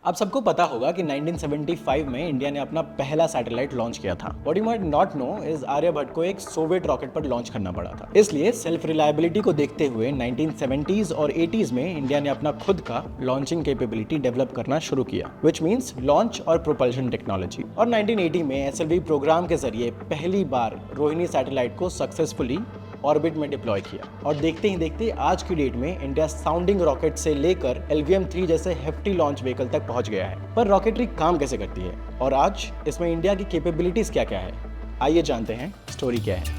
आप सबको पता होगा कि 1975 में इंडिया ने अपना पहला सैटेलाइट लॉन्च किया था। What you might not know is Aryabhata को एक सोवियत रॉकेट पर लॉन्च करना पड़ा था। इसलिए सेल्फ रिलायबिलिटी को देखते हुए 1970s और 80s में इंडिया ने अपना खुद का लॉन्चिंग कैपेबिलिटी डेवलप करना शुरू किया, विच मीन्स लॉन्च और प्रोपल्शन टेक्नोलॉजी। और 1980 में एसएलवी प्रोग्राम के जरिए पहली बार रोहिणी सैटेलाइट को सक्सेसफुली ऑर्बिट में डिप्लॉय किया। और देखते ही देखते आज की डेट में इंडिया साउंडिंग रॉकेट से लेकर LVM-3 जैसे हेफ्टी लॉन्च व्हीकल तक पहुंच गया है। पर रॉकेटरी काम कैसे करती है और आज इसमें इंडिया की कैपेबिलिटीज क्या क्या है, आइए जानते हैं स्टोरी क्या है।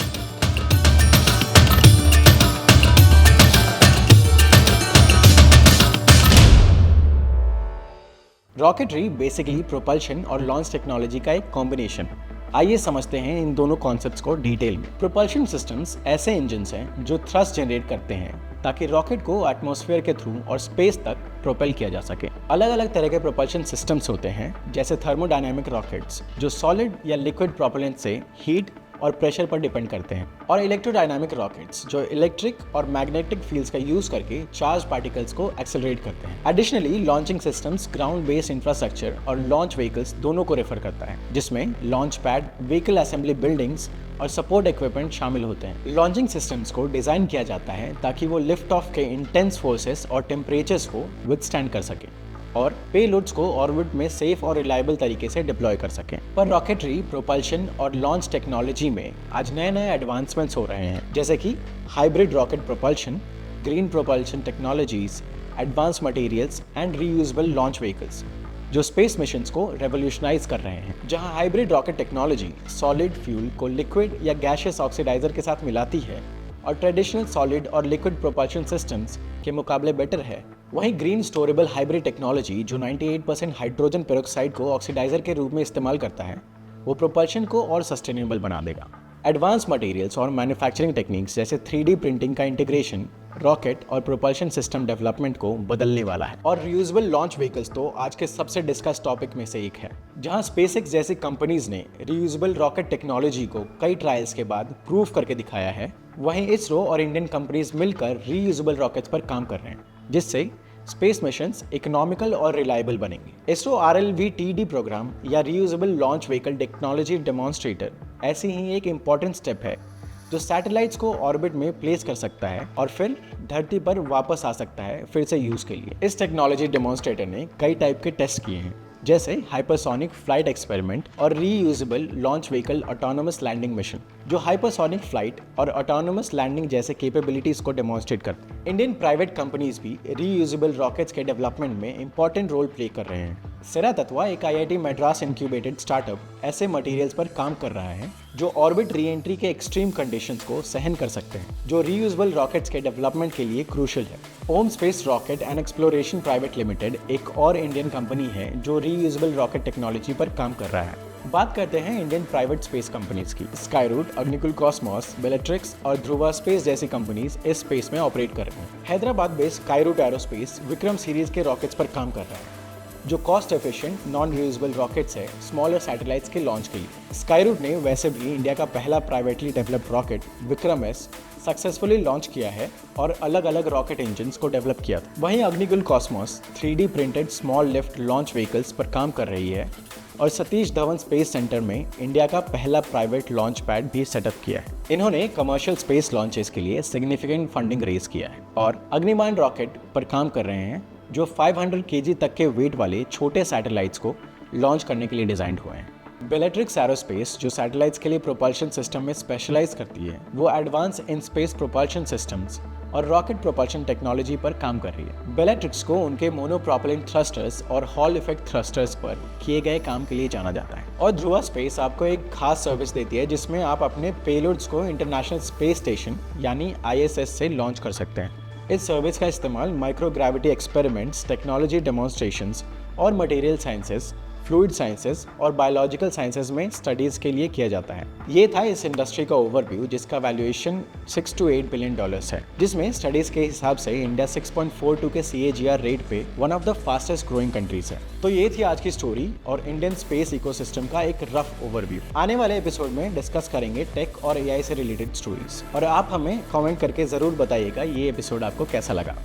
रॉकेटरी बेसिकली प्रोपल्शन और लॉन्च टेक्नोलॉजी का एक कॉम्बिनेशन है। आइए समझते हैं इन दोनों कॉन्सेप्ट्स को डिटेल में। प्रोपल्शन सिस्टम्स ऐसे इंजन्स हैं जो थ्रस्ट जनरेट करते हैं ताकि रॉकेट को एटमॉस्फेयर के थ्रू और स्पेस तक प्रोपेल किया जा सके। अलग अलग तरह के प्रोपल्शन सिस्टम्स होते हैं, जैसे थर्मोडायनामिक रॉकेट्स जो सॉलिड या लिक्विड प्रोपेलेंट से हीट और प्रेशर पर डिपेंड करते हैं, और इलेक्ट्रोडायनामिक रॉकेट्स जो इलेक्ट्रिक और मैग्नेटिक फील्ड्स का यूज करके चार्ज पार्टिकल्स को एक्सेलरेट करते हैं। Additionally launching systems ground based infrastructure और लॉन्च व्हीकल्स दोनों को रेफर करता है, जिसमें launch pad, vehicle assembly buildings और सपोर्ट इक्विपमेंट शामिल होते हैं। लॉन्चिंग सिस्टम्स को डिजाइन किया जाता है ताकि वो लिफ्ट ऑफ के इंटेंस फोर्सेस और टेम्परेचर्स को विथस्टैंड कर सके और पेलोड्स को ऑर्बिट में सेफ और रिलायबल तरीके से डिप्लॉय कर सकें। पर रॉकेटरी, प्रोपल्शन और लॉन्च टेक्नोलॉजी में आज नए नए एडवांसमेंट्स हो रहे हैं, जैसे कि hybrid rocket propulsion, green propulsion technologies, advance materials and reusable launch vehicles जो स्पेस मिशंस को रेवोल्यूशनाइज कर रहे हैं। जहां hybrid rocket technology solid fuel को लिक्विड या गैसियस ऑक्सीडाइजर के साथ मिलाती है और ट्रेडिशनल सॉलिड और लिक्विड प्रोपल्शन सिस्टम्स के मुकाबले बेटर है, वहीं ग्रीन स्टोरेबल हाइब्रिड टेक्नोलॉजी जो 98% हाइड्रोजन पेरोक्साइड को ऑक्सीडाइजर के रूप में इस्तेमाल करता है, वो प्रोपल्शन को और सस्टेनेबल बना देगा। एडवांस मटेरियल्स और मैन्युफैक्चरिंग टेक्निक्स जैसे 3D प्रिंटिंग का इंटीग्रेशन रॉकेट और प्रोपल्शन सिस्टम डेवलपमेंट को बदलने वाला है। और रियूजेबल लॉन्च व्हीकल्स तो आज के सबसे डिस्कस टॉपिक में से एक है, जहां स्पेसएक्स जैसी कंपनीज ने रियूजेबल रॉकेट टेक्नोलॉजी को कई ट्रायल्स के बाद प्रूव करके दिखाया है, वहीं इसरो और इंडियन कंपनीज मिलकर रीयूजेबल रॉकेट्स पर काम कर रहे हैं, जिससे स्पेस मिशंस इकोनॉमिकल और रिलायबल बनेंगे। इसरो RLV-TD प्रोग्राम या reusable launch vehicle technology demonstrator ऐसी ही एक इम्पॉर्टेंट स्टेप है जो सैटेलाइट्स को ऑर्बिट में प्लेस कर सकता है और फिर धरती पर वापस आ सकता है फिर से यूज के लिए। इस टेक्नोलॉजी डेमोन्स्ट्रेटर ने कई टाइप के टेस्ट किए हैं, जैसे हाइपरसोनिक फ्लाइट एक्सपेरिमेंट और reusable launch vehicle autonomous landing mission जो हाइपरसोनिक फ्लाइट और ऑटोनोमस लैंडिंग जैसे कैपेबिलिटीज को डेमोन्स्ट्रेट करते हैं। इंडियन प्राइवेट कंपनीज भी रीयूजेबल रॉकेट्स के डेवलपमेंट में इंपॉर्टेंट रोल प्ले कर रहे हैं। सेरा तत्वा, एक IIT मद्रास इंक्यूबेटेड स्टार्टअप, ऐसे मटेरियल्स पर काम कर रहा है जो ऑर्बिट री एंट्री के एक्सट्रीम कंडीशंस को सहन कर सकते हैं, जो रीयूजेबल रॉकेट्स के डेवलपमेंट के लिए क्रूशियल है। Om space rocket and exploration private limited एक और इंडियन कंपनी है जो रीयूजेबल रॉकेट टेक्नोलॉजी पर काम कर रहा है। बात करते हैं इंडियन प्राइवेट स्पेस कंपनीज की। स्काईरूट, अग्निकुल कॉस्मोस, बेलेट्रिक्स और ध्रुवा स्पेस जैसी कंपनीज इस स्पेस में ऑपरेट कर रहे हैं। Hyderabad based Skyroot aerospace Vikram series के रॉकेट्स पर काम कर रहा है, जो cost efficient non reusable rockets है स्मॉलर सैटेलाइट्स के लॉन्च के लिए। स्काईरूट ने वैसे भी इंडिया का पहला privately developed rocket Vikram S successfully launch किया है और अलग अलग रॉकेट इंजन्स को डेवलप किया था। वहीं Agnikul Cosmos 3D printed small lift launch vehicles पर काम कर रही है और सतीश धवन स्पेस सेंटर में इंडिया का पहला प्राइवेट लॉन्च पैड भी सेटअप किया है। इन्होंने कमर्शियल स्पेस लॉन्चेस के लिए सिग्निफिकेंट फंडिंग रेज किया है और अग्निमान रॉकेट पर काम कर रहे हैं जो 500 kg तक के वेट वाले छोटे सैटेलाइट्स को लॉन्च करने के लिए डिजाइंड हुए हैं। बेलेट्रिक्स एरोस्पेस जो सैटेलाइट्स के लिए प्रोपल्शन सिस्टम में स्पेशलाइज करती है, वो advance in space propulsion systems और रॉकेट प्रोपल्शन टेक्नोलॉजी पर काम कर रही है। बेलेट्रिक्स को उनके मोनोप्रोपेलेंट थ्रस्टर्स और हॉल इफेक्ट थ्रस्टर्स पर किए गए काम के लिए जाना जाता है। और ध्रुवा स्पेस आपको एक खास सर्विस देती है जिसमें आप अपने पेलोड्स को इंटरनेशनल स्पेस स्टेशन यानी ISS से लॉन्च कर सकते हैं। इस सर्विस का इस्तेमाल माइक्रोग्रेविटी एक्सपेरिमेंट्स, टेक्नोलॉजी डेमोन्स्ट्रेशंस और मटेरियल साइंसेस, फ्लूइड साइंसेस और बायोलॉजिकल साइंसेस में स्टडीज के लिए किया जाता है। ये था इस इंडस्ट्री का ओवरव्यू जिसका वैल्यूएशन $6 to $8 बिलियन है, जिसमें स्टडीज के हिसाब से इंडिया 6.42 के CAGR रेट पे one of the fastest growing countries है। तो ये थी आज की स्टोरी और इंडियन स्पेस इकोसिस्टम का एक रफ ओवरव्यू। आने वाले एपिसोड में डिस्कस करेंगे टेक और AI से रिलेटेड स्टोरीज, और आप हमें कमेंट करके जरूर बताइएगा ये एपिसोड आपको कैसा लगा।